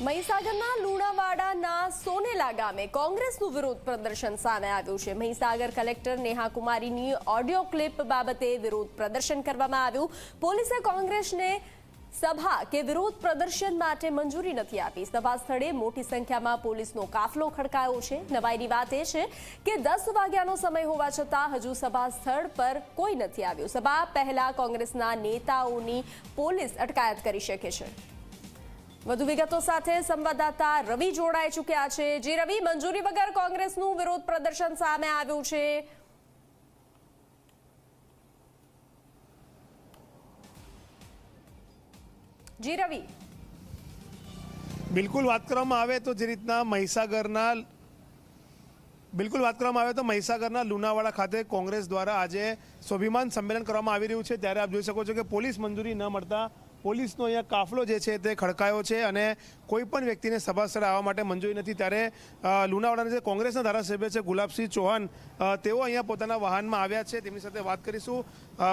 મહીસાગરના લુણાવાડાના સોનેલા ગામે કોંગ્રેસનું વિરોધ પ્રદર્શન સામે આવ્યું છે। મહીસાગર કલેક્ટર નેહા કુમારીની ઓડિયો ક્લિપ બાબતે વિરોધ પ્રદર્શન કરવામાં આવ્યું। પોલીસે કોંગ્રેસને સભા કે વિરોધ પ્રદર્શન માટે મંજૂરી નથી આપી। સભા સ્થળે મોટી સંખ્યામાં પોલીસનો કાફલો ખડકાયો છે। નવાઈની વાત એ છે કે 10 વાગ્યાનો સમય હોવા છતાં હજુ સભા સ્થળ પર કોઈ નથી આવ્યું। સભા પહેલા કોંગ્રેસના નેતાઓની પોલીસ અટકાયત કરી શકે છે। વધુ વિગતો સાથે સંવાદદાતા રવિ જોડાઈ ચૂક્યા છે। જે રવિ, મંજૂરી વગર કોંગ્રેસનું વિરોધ પ્રદર્શન સામે આવ્યું છે। જી રવિ, બિલકુલ વાત કરવામાં આવે તો જે રીતના મહીસાગરના લુણાવાડા ખાતે કોંગ્રેસ દ્વારા આજે સ્વાભિમાન સંમેલન કરવામાં આવી રહ્યું છે, ત્યારે આપ જોઈ શકો છો કે પોલીસ મંજૂરી ન મળતા પોલીસનો અહીંયા કાફલો જે છે તે ખડકાયો છે અને કોઈ પણ વ્યક્તિને સભા સ્થળે આવવા માટે મંજૂરી નથી। ત્યારે લુણાવાડાના જે કોંગ્રેસના ધારાસભ્ય છે ગુલાબસિંહ ચૌહાણ, તેઓ અહીંયા પોતાના વાહનમાં આવ્યા છે। તેમની સાથે વાત કરીશું।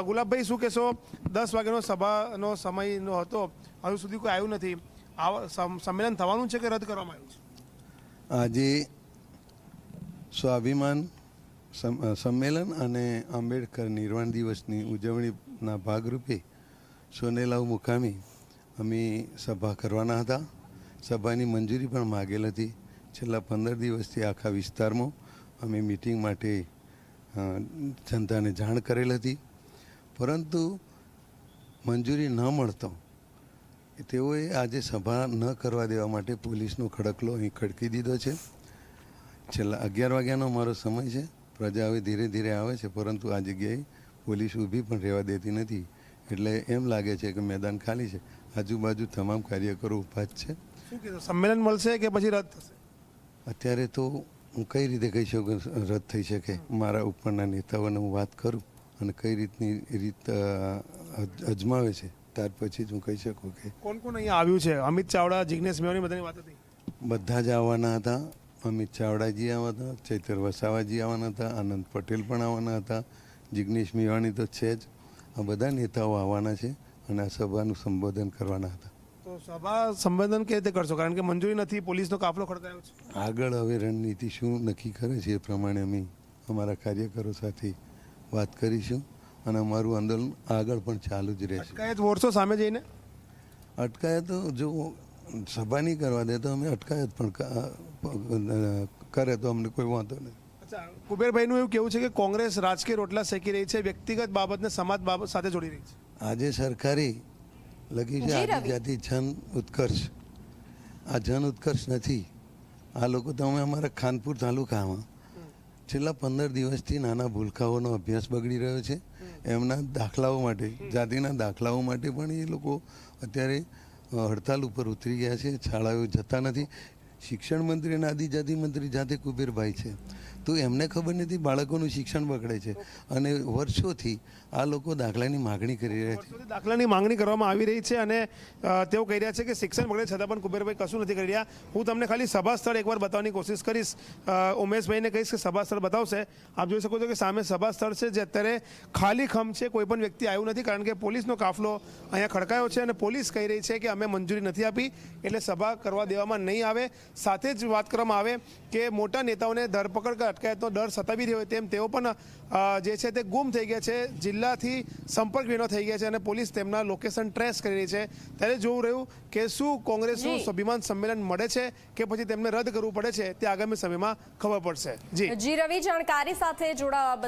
ગુલાબભાઈ, શું કહેશો? 10 વાગ્યાનો સભાનો સમયનો હતો, હજુ સુધી કોઈ આવ્યું નથી। સંમેલન થવાનું છે કે રદ કરવામાં આવ્યું છે? આજે સ્વાભિમાન સંમેલન અને આંબેડકર નિર્વાણ દિવસની ઉજવણીના ભાગરૂપે સોનેલાવ મુકામે અમે સભા કરવાના હતા। સભાની મંજૂરી પણ માગેલ હતી। છેલ્લા 15 દિવસથી આખા વિસ્તારમાં અમે મિટિંગ માટે જનતાને જાણ કરેલ હતી, પરંતુ મંજૂરી ન મળતો તેઓએ આજે સભા ન કરવા દેવા માટે પોલીસનો ખડકલો અહીં ખડકી દીધો છે। છેલ્લા 11 વાગ્યાનો અમારો સમય છે। પ્રજા હવે ધીરે ધીરે આવે છે, પરંતુ આ જગ્યાએ પોલીસ ઊભી પણ રહેવા દેતી નથી। એટલે એમ લાગે છે કે મેદાન ખાલી છે, આજુબાજુ તમામ કાર્યકરો ઊભા જ છે। શું કીધું, સંમેલન મળશે કે પછી રદ થશે? અત્યારે તો હું કઈ રીતે કહી શકું રદ થઈ શકે? મારા ઉપરના નેતાઓને હું વાત કરું અને કઈ રીત અજમાવે છે, ત્યાર પછી જ હું કહી શકું કે કોણ કોણ અહીંયા આવ્યું છે। અમિત ચાવડા, જિગ્નેશ મેવાણી, બધાની વાત હતી? બધા જ આવવાના હતા। અમિત ચાવડાજી આવવાના હતા, ચૈતર વસાવાજી આવવાના હતા, આનંદ પટેલ પણ આવવાના હતા, જિગ્નેશ મેવાણી તો છે જ। આ બધા નેતાઓ આવવાના છે અને આ સભાનું સંબોધન કરવાના હતા। તો સભા સંબોધન કેવી રીતે કરશો? કારણ કે મંજૂરી નથી, પોલીસનો કાફલો ખડકાયો છે। આગળ હવે રણનીતિ શું નક્કી કરે છે એ પ્રમાણે અમે અમારા કાર્યકરો સાથે વાત કરીશું અને અમારું આંદોલન આગળ પણ ચાલુ જ રહેશે। અટકાયત વોરસો સામે જઈને? અટકાયત જો સભા નહીં કરવા દે તો અમે અટકાયત પણ કરે તો અમને કોઈ વાંધો નહીં। કુબેરભાઈનું એવું કેવું છે કે કોંગ્રેસ રાજકીય રોટલા શેકી રહી છે, વ્યક્તિગત બાબતને સમાજ બાબત સાથે જોડી રહી છે। આજે સરકારે લખી છે આદિજાતિ જન ઉત્કર્ષ। આ જન ઉત્કર્ષ નથી। આ લોકો તો અમે અમારા ખાનપુર તાલુકામાં છેલ્લા 15 દિવસથી નાના ભૂલકાઓનો અભ્યાસ બગડી રહ્યો છે। એમના દાખલાઓ માટે, જાતિના દાખલાઓ માટે પણ એ લોકો અત્યારે હડતાલ ઉપર ઉતરી ગયા છે। શાળાઓ જતા નથી। શિક્ષણ મંત્રી અને આદિજાતિ મંત્રી જાતે કુબેરભાઈ છે, તો એમને ખબર નથી બાળકોનું શિક્ષણ બગડે છે અને વર્ષોથી આ લોકો દાખલાની માગણી કરી રહ્યા છે। દાખલાની માંગણી કરવામાં આવી રહી છે અને તેઓ કહી રહ્યા છે કે શિક્ષણ બગડે છતાં પણ કુબેરભાઈ કશું નથી કરી રહ્યા। હું તમને ખાલી સભા સ્થળ એકવાર બતાવવાની કોશિશ કરીશ। ઉમેશભાઈને કહીશ કે સભા સ્થળ બતાવશે। આપ જોઈ શકો છો કે સામે સભા સ્થળ છે, જે અત્યારે ખાલી ખમ છે, કોઈ પણ વ્યક્તિ આવ્યું નથી, કારણ કે પોલીસનો કાફલો અહીંયા ખડકાયો છે અને પોલીસ કહી રહી છે કે અમે મંજૂરી નથી આપી, એટલે સભા કરવા દેવામાં નહીં આવે। સાથે જ વાત કરવામાં આવે કે મોટા નેતાઓને ધરપકડ કે અટકાયતનો ડર સતાવી રહ્યો હોય તેમ તેઓ પણ જે છે તે ગુમ થઈ ગયા છે, જિલ્લાથી સંપર્ક વિનો થઈ ગયા છે અને પોલીસ તેમના લોકેશન ટ્રેસ કરી રહી છે। ત્યારે જોવું રહ્યું કે શું કોંગ્રેસનું સ્વાભિમાન સંમેલન મળે છે કે પછી તેમને રદ કરવું પડે છે, તે આગામી સમયમાં ખબર પડશે। જી રવિ, જાણકારી સાથે જોડાવા